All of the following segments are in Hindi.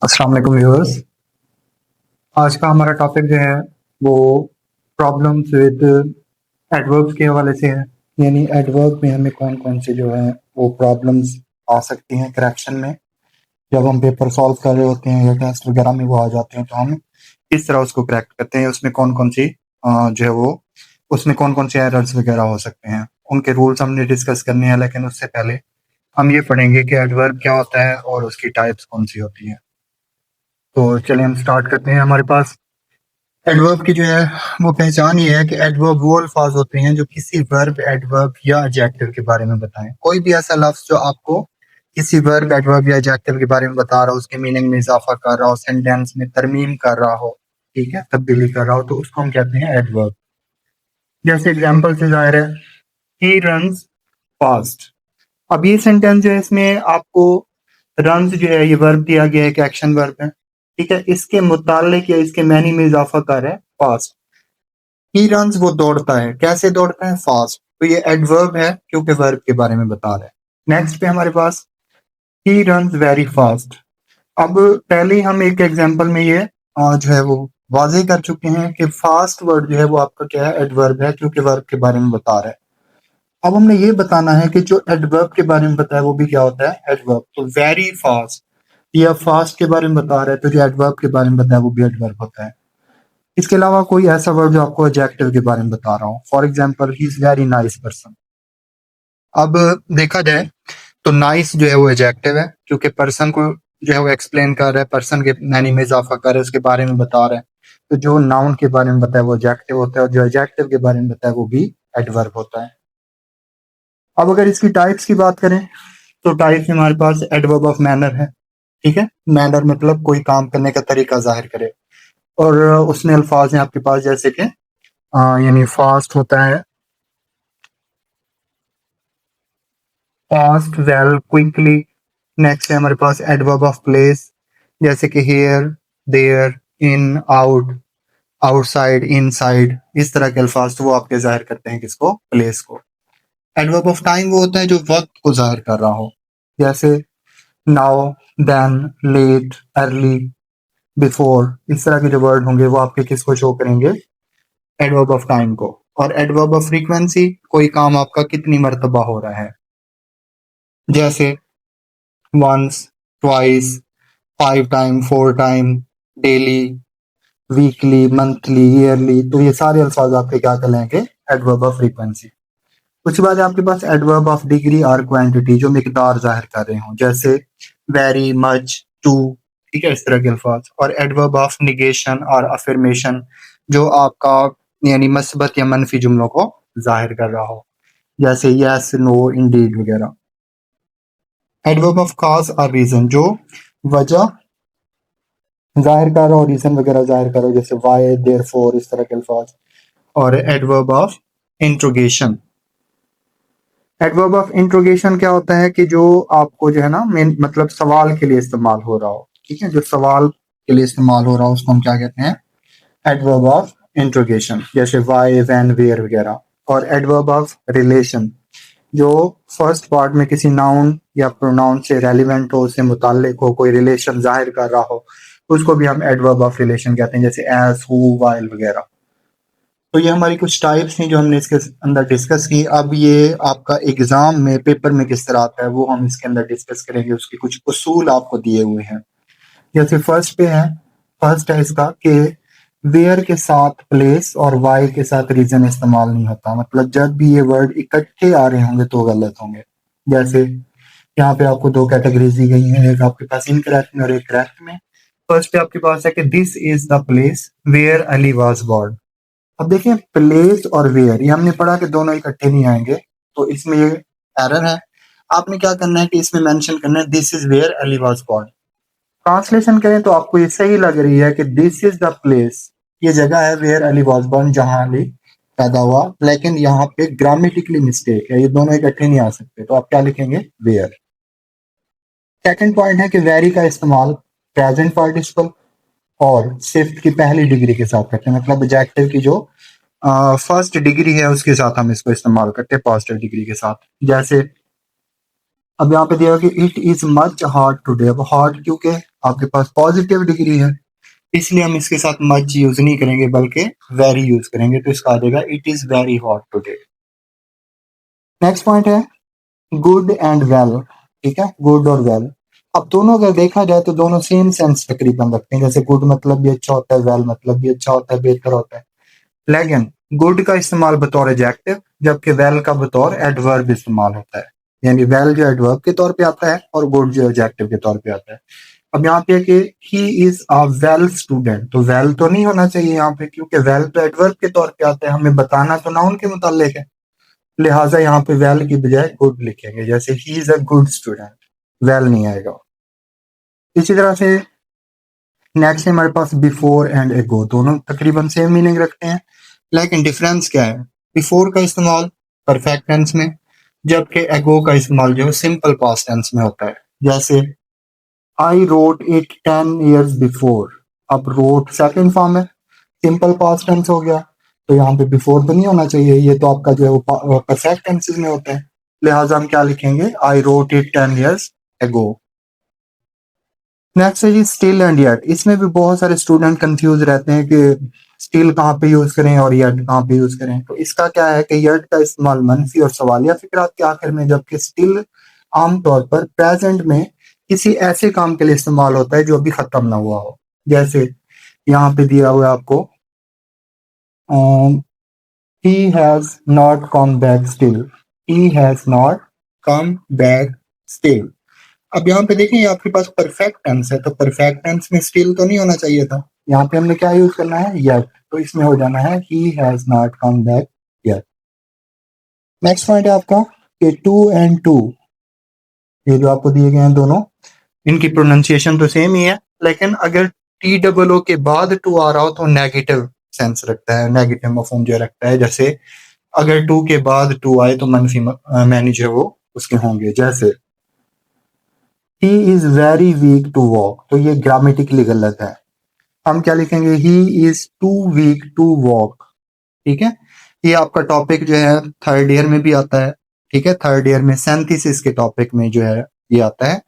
अस्सलाम वालेकुम व्यूअर्स। आज का हमारा टॉपिक जो है वो प्रॉब्लम्स विद एडवर्ब्स के हवाले से है। यानी एडवर्ब में हमें कौन कौन से जो है वो प्रॉब्लम्स आ सकती हैं करेक्शन में। जब हम पेपर सॉल्व कर रहे होते हैं या टेस्ट वगैरह में वो आ जाते हैं तो हम किस तरह उसको करेक्ट करते हैं, उसमें कौन कौन सी जो है वो उसमें कौन कौन से एरर्स वगैरह हो सकते हैं, उनके रूल्स हमने डिस्कस करने हैं। लेकिन उससे पहले हम ये पढ़ेंगे कि एडवर्ब क्या होता है और उसकी टाइप्स कौन सी होती हैं। तो चलिए हम स्टार्ट करते हैं। हमारे पास एडवर्ब की जो है वो पहचान ये है कि एडवर्ब वो अल्फाज होते हैं जो किसी वर्ब, एडवर्ब या एडजेक्टिव के बारे में बताएं। कोई भी ऐसा लफ्ज जो आपको किसी वर्ब, एडवर्ब या एडजेक्टिव के बारे में बता रहा हो, उसके मीनिंग में इजाफा कर रहा हो, सेंटेंस में तरमीम कर रहा हो, ठीक है, तब्दीली कर रहा हो, तो उसको हम कहते हैं एडवर्ब। जैसे एग्जाम्पल से जाहिर है, ही रन्स फास्ट। अब ये सेंटेंस जो है इसमें आपको रन्स जो है ये वर्ब दिया गया है, एक एक्शन वर्ब है, ठीक है। इसके मुताल्लिक या इसके मैनी में इजाफा कर रहा है फास्ट। ही रन्स वो दौड़ता है, कैसे दौड़ता है? फास्ट। तो ये एडवर्ब है क्योंकि वर्ब के बारे में बता रहा है। नेक्स्ट पे हमारे पास ही रन्स वेरी फास्ट। अब पहले ही हम एक एग्जांपल में ये जो है वो वाजे कर चुके हैं कि फास्ट वर्ड जो है वो आपका क्या है? एडवर्ब है क्योंकि वर्ब के बारे में बता रहा है। अब हमने ये बताना है कि जो एडवर्ब के बारे में बताया वो भी क्या होता है? एडवर्ब। तो वेरी फास्ट या फास्ट के बारे में बता रहा है तो जो एडवर्ब के बारे में बताया वो भी एडवर्ब होता है। इसके अलावा कोई ऐसा वर्ड जो आपको एडजेक्टिव के बारे में बता रहा हूँ, for example he is very nice person. अब देखा जाए तो नाइस जो है वो एडजेक्टिव है क्योंकि पर्सन को जो है वो एक्सप्लेन कर रहा है, पर्सन के मैनी में इजाफा कर रहा है, उसके बारे में बता रहा है। तो जो नाउन के बारे में बताया वो एडजेक्टिव होता है और जो एडजेक्टिव के बारे में बताया वो भी एडवर्ब होता है। अब अगर इसकी टाइप्स की बात करें तो टाइप्स में हमारे पास एडवर्ब ऑफ मैनर है, ठीक है। मैनर मतलब कोई काम करने का तरीका जाहिर करे, और उसमें अल्फाज हैं आपके पास जैसे कि यानी फास्ट होता है, फास्ट, वेल, क्विकली। नेक्स्ट है हमारे पास एडवर्ब ऑफ प्लेस, जैसे कि here, there, in, out, outside, inside. इस तरह के अल्फाज तो वो आपके जाहिर करते हैं किसको? प्लेस को। एडवर्ब ऑफ टाइम वो होता है जो वक्त को जाहिर कर रहा हो, जैसे now, then, late, early, before. इस तरह के जो वर्ड होंगे वो आपके किसको शो करेंगे? एडवर्ब ऑफ टाइम को। और एडवर्ब ऑफ फ्रीक्वेंसी, कोई काम आपका कितनी मर्तबा हो रहा है, जैसे once, twice, 5 time, 4 time, daily, weekly, monthly, yearly. तो ये सारे अल्फाज आपके क्या कहलाएंगे? Adverb of frequency. उसके बाद आपके पास एडवर्ब ऑफ डिग्री और क्वांटिटी, जो मिकदार जाहिर कर रहे हो, जैसे वेरी, मच, टू, ठीक है, इस तरह के अल्फाज। और एडवर्ब ऑफ निगेशन और अफर्मेशन, जो आपका यानी मस्बत या मनफी जुमलों को जाहिर कर रहा हो, जैसे यस, नो, इंडीड वगैरह। एडवर्ब ऑफ कॉज और रीजन, जो वजह जाहिर कर रहा हो, रीजन वगैरह जाहिर कर रहा हो, जैसे वाई, देयरफॉर, इस तरह के अल्फाज। और adverb of interrogation, adverb of interrogation क्या होता है कि जो आपको जो है ना मेन मतलब सवाल के लिए इस्तेमाल हो रहा हो, ठीक है, जो सवाल के लिए इस्तेमाल हो रहा हो उसको हम क्या कहते हैं? एडवर्ब ऑफ इंट्रोगेशन, जैसे वाई, व्हेन, वेयर वगैरह। और एडवर्ब ऑफ रिलेशन, जो फर्स्ट पार्ट में किसी नाउन या प्रोनाउन से रेलिवेंट हो, उससे मुताल्लिक हो, कोई रिलेशन जाहिर कर रहा हो, उसको भी हम एडवर्ब ऑफ रिलेशन कहते हैं, जैसे एज, हु, वाइल वगैरह। तो ये हमारी कुछ टाइप्स हैं जो हमने इसके अंदर डिस्कस की। अब ये आपका एग्जाम में पेपर में किस तरह आता है वो हम इसके अंदर डिस्कस करेंगे। उसके कुछ उसूल आपको दिए हुए हैं, जैसे फर्स्ट पे है, फर्स्ट है इसका कि वेयर के साथ प्लेस और वाई के साथ रीजन इस्तेमाल नहीं होता। मतलब जब भी ये वर्ड इकट्ठे आ रहे होंगे तो गलत होंगे। जैसे यहाँ पे आपको दो कैटेगरीज दी गई हैं, एक आपके पास इनकरेक्ट में और एक करेक्ट में। फर्स्ट पे आपके पास है कि this is the place where Ali was born. अब देखिए प्लेस और वेयर ये हमने पढ़ा कि दोनों इकट्ठे नहीं आएंगे, तो इसमें ये एरर है। आपने क्या करना है कि इसमें मेंशन करना है this is where Ali was born. Translation करें तो आपको ये सही लग रही है कि दिस इज द प्लेस, ये जगह है वेयर अली वाज बोर्न, जहां अली पैदा हुआ। लेकिन यहाँ पे ग्रामेटिकली मिस्टेक है, ये दोनों इकट्ठे नहीं आ सकते, तो आप क्या लिखेंगे? वेयर। सेकंड पॉइंट है कि वेरी का इस्तेमाल प्रेजेंट पार्टिसिपल और सिफ्ट की पहली डिग्री के साथ करते हैं। मतलब एडजेक्टिव की जो फर्स्ट डिग्री है उसके साथ हम इसको इस्तेमाल करते हैं, पॉजिटिव डिग्री के साथ। जैसे अब यहाँ पे दिया कि it is much hard today. अब हार्ड क्योंकि आपके पास पॉजिटिव डिग्री है, इसलिए हम इसके साथ मच यूज नहीं करेंगे बल्कि वेरी यूज करेंगे। तो इसका आ जाएगा it is very hot today. Next point है गुड एंड वेल। ठीक है, गुड और वेल, अब दोनों अगर देखा जाए तो दोनों सेम सेंस तकरीबन रखते हैं। जैसे गुड मतलब भी अच्छा होता है, वेल मतलब भी अच्छा होता है, बेहतर होता है। लेकिन गुड का इस्तेमाल बतौर एडजेक्टिव, जबकि वेल का बतौर एडवर्ब इस्तेमाल होता है। यानी वेल जो एडवर्ब के तौर पे आता है और गुड जो एडजेक्टिव के तौर पे आता है। अब यहाँ पे है कि he is a well student, तो वेल तो नहीं होना चाहिए यहाँ पे, क्योंकि वेल तो एडवर्ब के तौर पे आता है, हमें बताना तो नाउन के मुताल्लिक है। लिहाजा यहाँ पे वेल की बजाय गुड लिखेंगे, जैसे he is a good student, well नहीं आएगा। इसी तरह से नेक्स्ट है हमारे पास बिफोर एंड एगो, दोनों तकरीबन सेम मीनिंग रखते हैं, लेकिन डिफरेंस क्या है? बिफोर का इस्तेमाल परफेक्ट टेंस में, जबकि एगो का इस्तेमाल जो है सिंपल पास्ट टेंस में होता है। जैसे I wrote it 10 years before, अब रोट सेकंड फॉर्म है, सिंपल पास्ट टेंस हो गया, तो यहाँ पे बिफोर तो नहीं होना चाहिए, ये तो आपका जो है वो परफेक्ट टेंसेस में होता है। लिहाजा हम क्या लिखेंगे? I wrote it 10 years ago। Next है जी स्टिल एंड येट। इसमें भी बहुत सारे स्टूडेंट कंफ्यूज रहते हैं कि स्टिल कहाँ पे यूज करें और येट कहाँ पे यूज करें। तो इसका क्या है कि येट का इस्तेमाल मनफी और सवालिया फिक्रात के आखिर में, जबकि स्टिल आमतौर पर प्रेजेंट में किसी ऐसे काम के लिए इस्तेमाल होता है जो अभी खत्म ना हुआ हो। जैसे यहाँ पे दिया हुआ है आपको he has not come back still, he has not come back still। अब यहाँ पे देखें, ये आपके पास परफेक्ट टेंस है, तो परफेक्ट टेंस में स्टिल तो नहीं होना चाहिए था, यहाँ पे हमने क्या यूज करना है? येट, तो इसमें हो जाना है he has not come back yet। Next point है आपका कि टू एंड टू, ये जो आपको दिए गए हैं दोनों, इनकी प्रोनाउंसिएशन तो सेम ही है, लेकिन अगर टी डबल ओ के बाद टू आ रहा हो तो नेगेटिव सेंस रखता है, नेगेटिव मफहूम जो रखता है। जैसे अगर टू के बाद टू आए तो मनफी मानी जो है वो उसके होंगे। जैसे he is very weak to walk, तो ये ग्रामेटिकली गलत है, हम क्या लिखेंगे? He is too weak to walk. ठीक है, ये आपका टॉपिक जो है थर्ड ईयर में भी आता है। ठीक है, थर्ड ईयर में सिंथेसिस के टॉपिक में जो है ये आता है,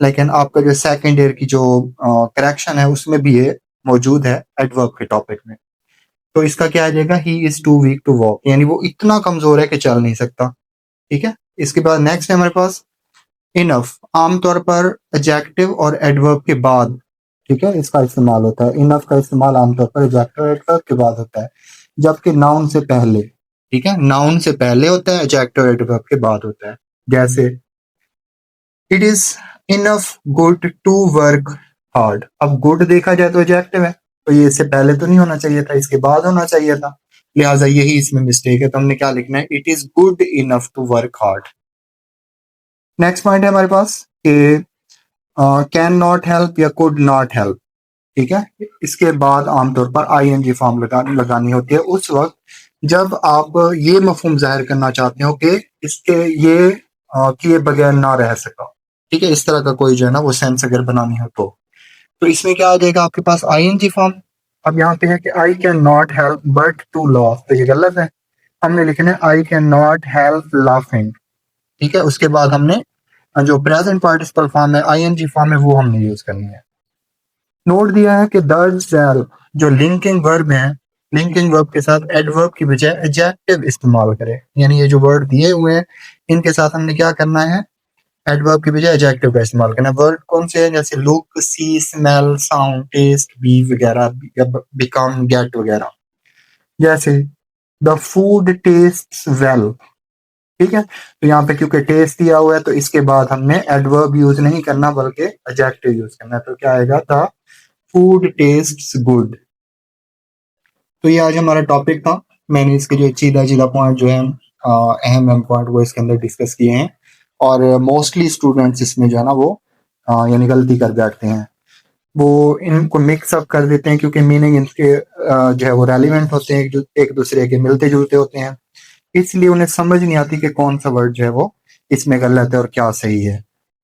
लेकिन आपका जो सेकंड ईयर की जो करेक्शन है उसमें भी ये मौजूद है एडवर्ब के टॉपिक में। तो इसका क्या आ जाएगा? He is too weak to walk, यानी वो इतना कमजोर है कि चल नहीं सकता। ठीक है, इसके बाद नेक्स्ट है हमारे पास इनफ। आमतौर पर एडजेक्टिव और एडवर्ब के बाद, ठीक है, इसका इस्तेमाल होता है। इनफ का इस्तेमाल आमतौर पर एडजेक्टिव और एडवर्ब के बाद होता है, जबकि नाउन से पहले। ठीक है, नाउन से पहले होता है, एडजेक्टिव और एडवर्ब के बाद होता है। जैसे it is enough good to work hard, अब गुड देखा जाए तो एडजेक्टिव है, तो ये इससे पहले तो नहीं होना चाहिए था, इसके बाद होना चाहिए था। लिहाजा यही इसमें मिस्टेक है, तो हमने क्या लिखना है? It is good enough to work hard. Next point है हमारे पास कि कैन नॉट हेल्प या कुड नॉट हेल्प। ठीक है, इसके बाद आमतौर पर आईएनजी फॉर्म लगानी होती है उस वक्त जब आप ये मफहूम जाहिर करना चाहते हो कि इसके ये किए बगैर ना रह सका। ठीक है, इस तरह का कोई जो है ना वो सेंस अगर बनानी हो तो इसमें क्या आ जाएगा आपके पास? ING form. अब यहाँ पे है कि I can not help but to laugh, तो ये गलत है, हमने लिखना है I can not help laughing. ठीक है, उसके बाद हमने जो प्रेजेंट पार्टिसिपल फॉर्म है, आईएनजी फॉर्म है, वो हमने यूज करनी है। नोट दिया है कि दर्ज सेल जो लिंकिंग वर्ब है, लिंकिंग वर्ब के साथ एडवर्ब की बजाय एडजेक्टिव इस्तेमाल करें। यानी ये जो वर्ड दिए हुए हैं इनके साथ हमने क्या करना है? एडवर्ब की बजाय एडजेक्टिव का इस्तेमाल करना है। वर्ड कौन से हैं? जैसे लुक, सी, स्मेल, साउंड, टेस्ट, बी वगैरह, या बिकम, गेट वगैरह। जैसे द फूड टेस्ट्स वेल। ठीक है, तो यहाँ पे क्योंकि टेस्ट दिया हुआ है तो इसके बाद हमने एडवर्ब यूज नहीं करना बल्कि एडजेक्टिव यूज करना है। तो क्या आएगा? The food tests good. तो ये आज हमारा टॉपिक था, मैंने इसके जो सीधा सीधा पॉइंट जो है अहम अहम पॉइंट वो इसके अंदर डिस्कस किए हैं। और मोस्टली स्टूडेंट्स इसमें जो है ना वो यानी गलती कर बैठते हैं, वो इनको मिक्स अप कर देते हैं, क्योंकि मीनिंग इनके जो है वो रेलिवेंट होते हैं, एक दूसरे के मिलते जुलते होते हैं, इसलिए उन्हें समझ नहीं आती कि कौन सा वर्ड जो है वो इसमें गलत है और क्या सही है।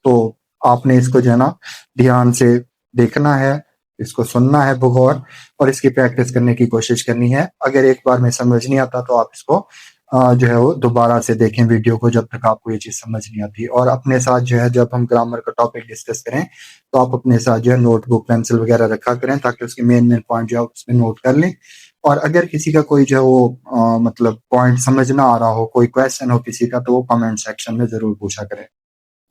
तो आपने इसको जो है ना ध्यान से देखना है, इसको सुनना है बगौर, और इसकी प्रैक्टिस करने की कोशिश करनी है। अगर एक बार में समझ नहीं आता तो आप इसको जो है वो दोबारा से देखें वीडियो को जब तक आपको ये चीज़ समझ नहीं आती। और अपने साथ जो है जब हम ग्रामर का टॉपिक डिस्कस करें तो आप अपने साथ जो है नोटबुक पेंसिल वगैरह रखा करें ताकि उसके मेन मेन पॉइंट जो है उसमें नोट कर लें। और अगर किसी का कोई जो है वो मतलब पॉइंट समझ ना आ रहा हो, कोई क्वेश्चन हो किसी का, तो वो कमेंट सेक्शन में ज़रूर पूछा करें।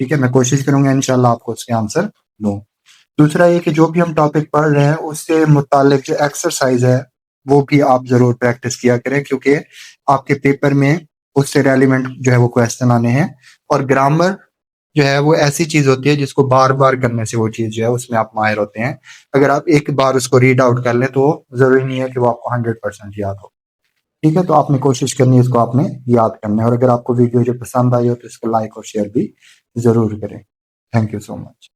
ठीक है, मैं कोशिश करूंगा इंशाल्लाह आपको उसके आंसर दूं। दूसरा ये कि जो भी हम टॉपिक पढ़ रहे हैं उससे मुतालिक जो एक्सरसाइज है वो भी आप जरूर प्रैक्टिस किया करें, क्योंकि आपके पेपर में उससे रेलिवेंट जो है वो क्वेश्चन आने हैं। और ग्रामर जो है वो ऐसी चीज होती है जिसको बार बार करने से वो चीज जो है उसमें आप माहिर होते हैं। अगर आप एक बार उसको रीड आउट कर लें तो जरूरी नहीं है कि वो आपको 100% याद हो। ठीक है, तो आपने कोशिश करनी है इसको आपने याद करना है। और अगर आपको वीडियो जो पसंद आई हो तो इसको लाइक और शेयर भी जरूर करें। Thank you so much.